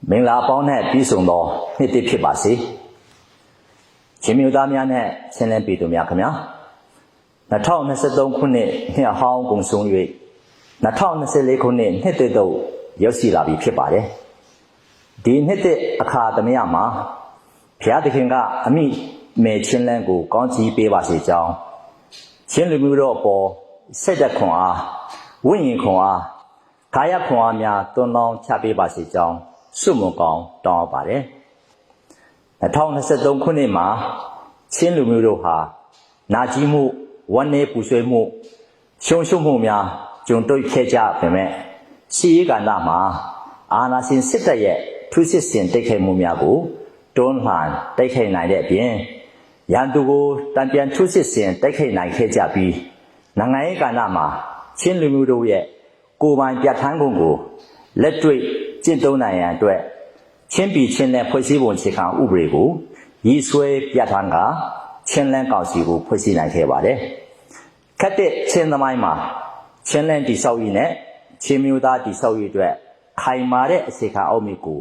မင်္ဂလာပေါင်းနဲ့ပြည့်စုံသောနှစ်တစ်ဖြစ်ပါစေချင်းမျိုးသားများနဲ့ချင်းလင်းပြည်သူများခင်ဗျာ2023ခုနှစ်နှစ်ဟောင်းကုန်ဆုံး၍2024ခုနှစ်နှစ်တစ်သို့ရောက်ရှိလာပြီဖြစ်ပါတယ်ဒီနှစ်တစ်အခါသမယမှာဘုရားသခင်ကအမိမေချင်းလန်းကိုကောင်းချီးပေးပါစေကြောင်းချင်းလူမျိုးတို့အပေါ်စိတ်သက်ခွန်အားဝိညာဉ်ခွန်အားကာယခွန်အားများတွန်းလောင်းချပေးပါစေကြောင်းဆုမွန်ကောင်းတောင်းပါတယ်2023ခုနှစ်မှာချင်းလူမျိုးတို့ဟာနာကြီးမှုဝမ်းနည်းပူဆွေးမှုရှုံမှုများကြုံတွေ့ခဲ့ကြပေမဲ့စီရေးကဏ္ဍမှာအာဏာရှင်စစ်တပ်ရဲ့ထုစစ်ဆင်တိုက်ခိုက်မှုများကိုတွန်းလှန်တိုက်ခိုက်နိုင်တဲ့အပြင်ရန်သူကိုတံပြန်ထုစစ်ဆင်တိုက်ခိုက်နိုင်ခဲ့ကြပြီးနိုင်ငံရေးကဏ္ဍမှာချင်းလူမျိုးတို့ရဲ့ကိုယ်ပိုင်ပြဋ္ဌာန်းခွင့်ကိုလက်တွေ့ကျင့်သုံးနိုင်ရန်အတွက်ချင်းပြည်ချင်းနဲ့ဖွဲ့စည်းပုံအခြေခံဥပဒေကိုရည်ဆွဲပြဋ္ဌာန်းကချင်းလန်းကောင်စီကိုဖွဲ့စည်းနိုင်ခဲ့ပါတယ်။ခက်တဲ့ချင်းသမိုင်းမှာချင်းလန်းတိဆောက်ရေးနဲ့ချင်းမျိုးသားတိဆောက်ရေးအတွက်ခိုင်မာတဲ့အခြေခံအုတ်မြစ်ကို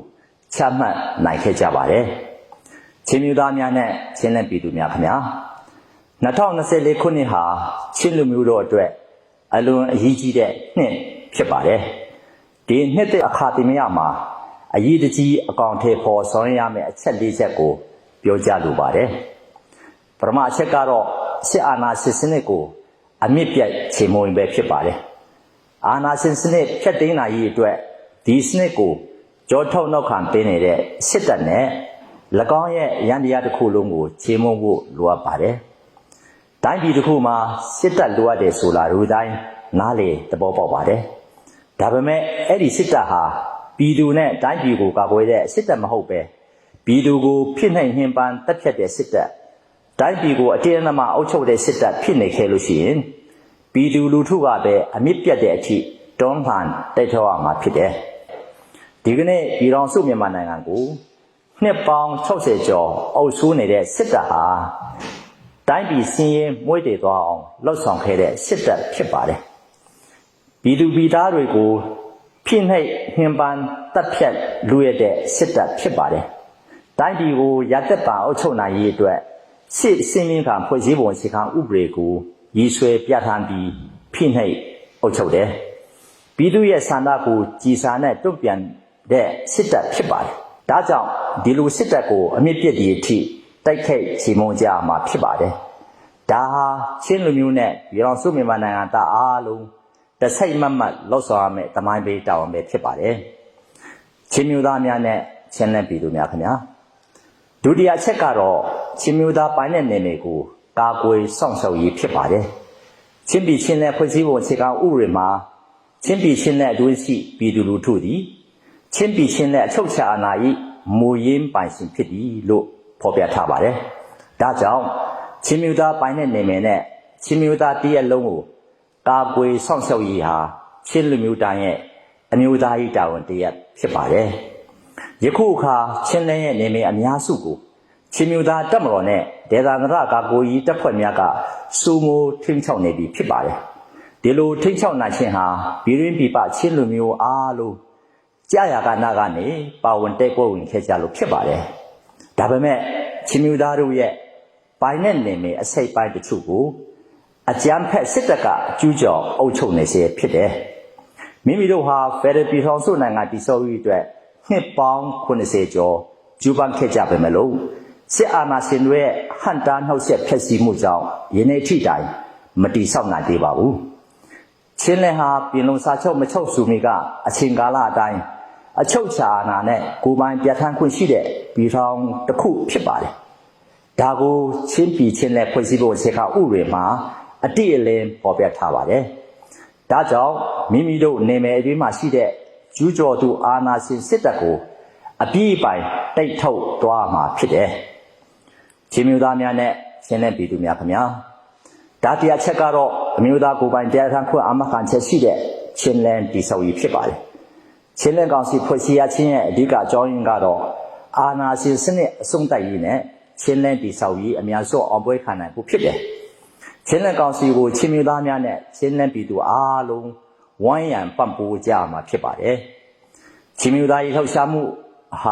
ချမှတ်နိုင်ခဲ့ကြပါတယ်။ချင်းမျိုးသားများနဲ့ချင်းလန်းပြည်သူများခင်ဗျာ2024ခုနှစ်ဟာချင်းလူမျိုးတို့အတွက်အလွန်အရေးကြီးတဲ့နှစ်ဖြစ်ပါတယ်။ဒီနှစ်တဲ့အခါသမယမှာအရေးတကြီးအကောင်အထည်ဖော်ဆောင်ရမယ့်အချက်၄ချက်ကိုပြောကြားလိုပါတယ်ပထမအချက်ကတော့စစ်အာဏာရှင်စနစ်ကိုအမြင့်ပြတ်ချေမှုန်းပဲဖြစ်ပါတယ်အာဏာရှင်စနစ်ဖြတ်သိမ်းနိုင်ရေးအတွက်ဒီစနစ်ကိုကြောထုတ်နောက်ခံပေးနေတဲ့စစ်တပ်နဲ့၎င်းရဲ့ရန်တရားတစ်ခုလုံးကိုချေမှုန်းဖို့လိုအပ်ပါတယ်တိုင်းပြည်တစ်ခုမှာစစ်တပ်လိုအပ်တယ်ဆိုလာလူတိုင်းနားလေသဘောပေါက်ပါတယ်ဒါပေမဲ့အဲ့ဒီစစ်တပ်ဟာပြည်သူနဲ့တိုင်းပြည်ကိုကာကွယ်တဲ့စစ်တပ်မဟုတ်ပဲပြည်သူကိုဖိနှိပ်နှိမ်ပန်းတပ်ဖြတ်တဲ့စစ်တပ်တိုင်းပြည်ကိုအတင်းအဓမ္မအုပ်ချုပ်တဲ့စစ်တပ်ဖြစ်နေခဲ့လို့ရှိရင်ပြည်သူလူထုကပဲအမြင့်ပြတ်တဲ့အထိတွန်းလှန်တိုက်ထောက်ရမှာဖြစ်တယ်ဒီကနေ့ပြည်တော်စုမြန်မာနိုင်ငံကိုနှစ်ပေါင်း60ကျော်အုပ်စိုးနေတဲ့စစ်တပ်ဟာတိုင်းပြည်စင်းရဲမွေးတည်သွားအောင်လှုပ်ဆောင်ခဲ့တဲ့စစ်တပ်ဖြစ်ပါတယ်ပြည်သူပြည်သားတွေကိုဖိနှိပ်နှင်ပန်းတပ်ဖြတ်လူရတဲ့စစ်တပ်ဖြစ်ပါတယ်တိုင်းပြည်ကိုရသက်ပါအုပ်ချုပ်နိုင်ရေးအတွက်စစ်စင်းမြင့်ခံဖွဲ့စည်းပုံအခြေခံဥပဒေကိုရည်ဆွဲပြဋ္ဌာန်းပြီးဖိနှိပ်အုပ်ချုပ်တယ်ပြည်သူရဲ့ဆန္ဒကိုကြည်စာနဲ့တုံ့ပြန်တဲ့စစ်တပ်ဖြစ်ပါတယ်ဒါကြောင့်ဒီလိုစစ်တပ်ကိုအမြင့်ပြည့်သည့်အထိတိုက်ခိုက်ချေမှုန်းကြမှာဖြစ်ပါတယ်ဒါဟာချင်းလူမျိုးနဲ့ပြည်တော်စုမြန်မာနိုင်ငံသားအားလုံးတစိုက်မတ်မတ်လှုပ်ဆောင်ရမယ့်တမိုင်းပေးတာဝန်ပဲဖြစ်ပါတယ်ချင်းမျိုးသားများနဲ့ချင်းလက်ပြည်သူများခင်ဗျာဒုတိယအချက်ကတော့ချင်းမျိုးသားပိုင်းတဲ့နယ်မြေကိုကာကွယ်စောင့်ရှောက်ရေးဖြစ်ပါတယ်ချင်းပြည်ချင်းလက်ဖွဲ့စည်းပုံအခြေခံဥပဒေမှာချင်းပြည်ချင်းလက်အတွင်းရှိပြည်သူလူထုသည်ချင်းပြည်ချင်းလက်အချုပ်အခြာအာဏာ၏မူရင်းပိုင်ရှင်ဖြစ်သည်လို့ဖော်ပြထားပါတယ်ဒါကြောင့်ချင်းမျိုးသားပိုင်းတဲ့နယ်မြေနဲ့ချင်းမျိုးသားတရက်လုံးကိုကာကွယ်စောင့်ရှောက်ရေးဟာချင်းလူမျိုးတိုင်းရဲ့အမျိုးသားရေးတာဝန်တရက်ဖြစ်ပါတယ်ယခုအခါချင်းလန်းရဲ့နေမြေအများစုကိုချင်းမျိုးသားတပ်မတော်နဲ့ဒေသန္တရကာကွယ်ရေးတပ်ဖွဲ့များကစုမိုးထိန်းချုပ်နေပြီဖြစ်ပါတယ်ဒီလိုထိန်းချုပ်နိုင်ခြင်းဟာပြည်တွင်းပြည်ပချင်းလူမျိုးအားလုံးကြာရကနာကနေပါဝင်တက်ကိုဝင်ခဲ့ကြလို့ဖြစ်ပါတယ်ဒါပေမဲ့ချင်းမျိုးသားတို့ရဲ့ပိုင်တဲ့နေမြေအစိပ်ပိုင်းတချို့ကိုအကြမ်းဖက်စစ်တပ်ကကျူးကျော်အုပ်ချုပ်နေစေဖြစ်တယ်မိမိတို့ဟာဖက်ဒရယ်ပြည်ထောင်စုနိုင်ငံတည်ဆောက်ရေးအတွက်နှစ်ပေါင်း80ကျော်ကျူးပန်းခဲ့ကြပေမဲ့လို့စစ်အာဏာရှင်တွေရဲ့ဟန်တာနှောက်ယှက်ဖျက်ဆီးမှုကြောင့်ယနေ့ထိတိုင်မတည်ဆောက်နိုင်သေးပါဘူးချင်းလန်းဟာပြည်လုံးစာချုပ်မချုပ်စုမီကအချိန်ကာလအတိုင်းအချုပ်ချာအာဏာနဲ့ကိုယ်ပိုင်ပြဋ္ဌာန်းခွင့်ရှိတဲ့ပြည်ထောင်တစ်ခုဖြစ်ပါတယ်ဒါကိုချင်းပြည်ချင်းနဲ့ဖွဲ့စည်းပုံအခြေခံဥပဒေမှာအတိအလင်းပေါ်ပြထားပါတယ်ဒါကြောင့်မိမိတို့နေမယ်အတွင်းမှာရှိတဲ့ကျူးကျော်သူအာဏာရှင်စစ်တပ်ကိုအပြည့်အပိုင်တိုက်ထုတ်သွားမှာဖြစ်တယ်ချင်းမျိုးသားများနဲ့ချင်းလက်ပြည်သူများခင်ဗျာဒါတရားချက်ကတော့အမျိုးသားကိုယ်ပိုင်တရားထမ်းခွင့်အာမခံချက်ရှိတဲ့ချင်းလန်းတည်ဆောက်ရေးဖြစ်ပါတယ်ချင်းလန်းကောင်စီဖွဲ့စည်းရခြင်းရဲ့အဓိကအကြောင်းရင်းကတော့အာဏာရှင်စနစ်အဆုံးသတ်ရေးနဲ့ချင်းလန်းတည်ဆောက်ရေးအများစုအောင်ပွဲခံနိုင်ဖို့ဖြစ်တယ်ချင်းလန်းကောင်စီကိုချင်းမျိုးသားများနဲ့ချင်းလန်းပြည်သူအားလုံးဝိုင်းရံပံ့ပိုးကြမှာဖြစ်ပါတယ်ချင်းမျိုးသားရေးလှုပ်ရှားမှု哈，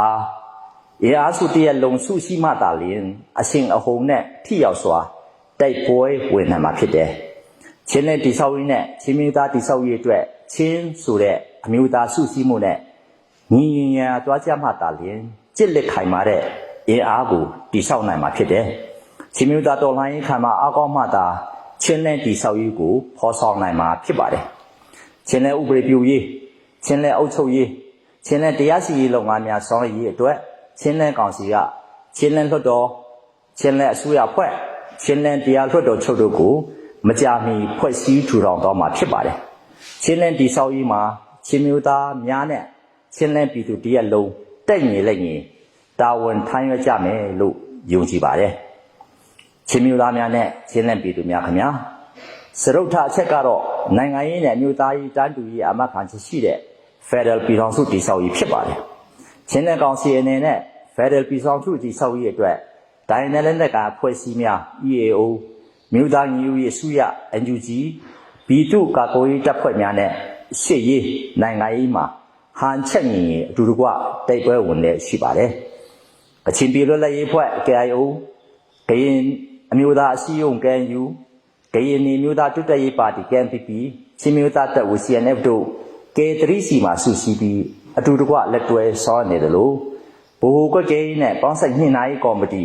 也阿苏的龙苏西马达林，阿星阿红呢，提要说，带 boy 为那么ဖြစ်的。前来的少尉呢，前面的少尉对，前数的没有打苏西木呢，你呀多加马达林，这里开马的也阿古的少奶嘛ဖြစ်的。前面的多来看嘛，阿高马达，前来的少尉股破少奶嘛ဖြစ်ပါတယ်。前来乌布里表业，前来欧洲业，前来第二是龙安面上业对，前来讲是啊，前来好多，前来苏亚会，前来第二好多抽到股。မကြမီဖွဲ့စည်းထူထောင်တော့မှာဖြစ်ပါတယ်။ချင်းလင်းဒီဆောက်ရေးမှာချင်းမျိုးသားများနဲ့ချင်းလင်းပြည်သူတရက်လုံးတက်ညီလက်ညီတာဝန်ထမ်းရွက်ကြမယ်လို့ယုံကြည်ပါတယ်။ချင်းမျိုးသားများနဲ့ချင်းလင်းပြည်သူများခင်ဗျာ။စရုပ်ထအချက်ကတော့နိုင်ငံရေးနဲ့မျိုးသားရေးတန်းတူရေးအမတ်ခံချက်ရှိတဲ့ Federal ပြည်ထောင်စုတည်ဆောက်ရေးဖြစ်ပါတယ်။ချင်းလင်းကောင်စီအနေနဲ့ Federal ပြည်ထောင်စုတည်ဆောက်ရေးအတွက်တိုင်းနယ်လက်နက်ကဖွဲ့စည်းများ EAOမြို့သားညီညွတ်ရေးစုရ NUG ပြည်သူ့ကာကွယ်ရေးတပ်ဖွဲ့များနဲ့ရှေ့ရေးနိုင်ငံရေးမှာဟန်ချက်ညီအတူတကွတိုက်ပွဲဝင်နေရှိပါတယ်။ကချင်ပြည်လွတ်လပ်ရေးဖွဲ့ KIO ကရင်အမျိုးသားအစည်းအရုံး KNU ကရင်မျိုးသားတွတ်တက်ရေးပါတီ KNPP ချင်းမျိုးသားတပ်ဦး CNF တို့ K3C မှာစုစည်းပြီးအတူတကွလက်တွဲဆောင်နေတယ်လို့ဗဟိုကွက်ကဲနဲ့ပေါင်းဆက်ညှိနှိုင်းကော်မတီ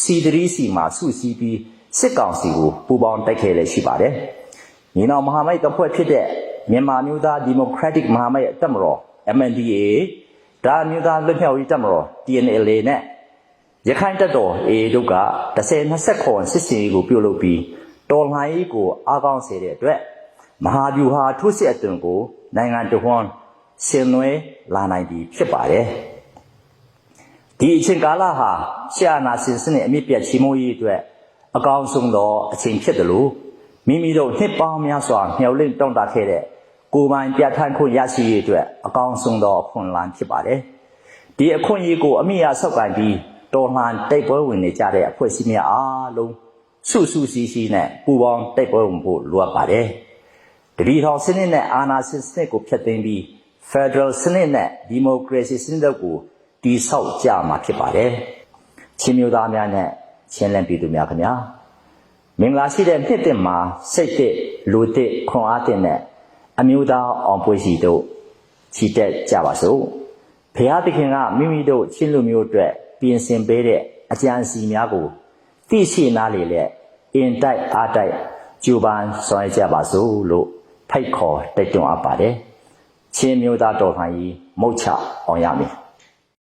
C3C မှာစုစည်းပြီးစစ်ကောင်စီကိုပူပေါင်းတိုက်ခဲလည်းရှိပါတယ်။ညီနောင်မဟာမိတ်တပ်ဖွဲ့ဖြစ်တဲ့မြန်မာမျိုးသားဒီမိုကရက်တစ်မဟာမိတ်တပ်မတော် MNDAA ဒါမျိုးသားလွတ်မြောက်ရေးတပ်မတော် TNLA နဲ့ရခိုင်တပ်တော် AA တို့က10-20စစ်စင်ကိုပြုလုပ်ပြီးတော်လှန်ရေးကိုအားကောင်းစေတဲ့အတွက်မဟာဗျူဟာထိုးစစ်အသွင်ကိုနိုင်ငံတော်ဝန်ဆင်နွှဲလာနိုင်ပြီဖြစ်ပါတယ်။ဒီအချိန်ကာလဟာရှအာနာစင်စနစ်အမြင့်ပြတ်ချီးမွမ်းရေးအတွက်အကောင်းဆုံးသောအချိန်ဖြစ်တယ်လို့မိမိတို့နှစ်ပေါင်းများစွာမျှော်လင့်တောင့်တခဲ့တဲ့ကိုယ်ပိုင်ပြဋ္ဌာန်းခွင့်ရရှိရေးအတွက်အကောင်းဆုံးသောအခွင့်အလမ်းဖြစ်ပါတယ်။ဒီအခွင့်အရေးကိုအမိအဆောက်ကန်ပြီးတော်လှန်တိုက်ပွဲဝင်နေကြတဲ့အဖွဲ့အစည်းများအားလုံးစုစည်းစည်းနဲ့ပူးပေါင်းတိုက်ပွဲဝင်ဖို့လိုအပ်ပါတယ်။တတိထောင်စနစ်နဲ့အာဏာရှင်စနစ်ကိုဖျက်သိမ်းပြီး Federal စနစ်နဲ့ Democracy စနစ်တို့ကိုတည်ဆောက်ကြမှာဖြစ်ပါတယ်။ချင်းမျိုးသားများနဲ့ချင်းလင်းပြည်သူများခင်ဗျာမင်္ဂလာရှိတဲ့နှစ်တင်မှာစိတ်တစ်လူတစ်ခွန်အားတင်တဲ့အမျိုးသားအောင်ပွဲစီတို့ချီတက်ကြပါစို့ဘုရားသခင်ကမိမိတို့ချင်းလူမျိုးအတွက်ပြင်ဆင်ပေးတဲ့အကြံစီများကိုသိရှိနားလေလက်အင်တိုက်အားတိုက်ကြိုးပမ်းဆောင်ရွက်ကြပါစို့လို့ဖိတ်ခေါ်တိုက်တွန်းအပ်ပါတယ်ချင်းမျိုးသားတော်လှန်ရေးမုတ်ချအောင်ရမည်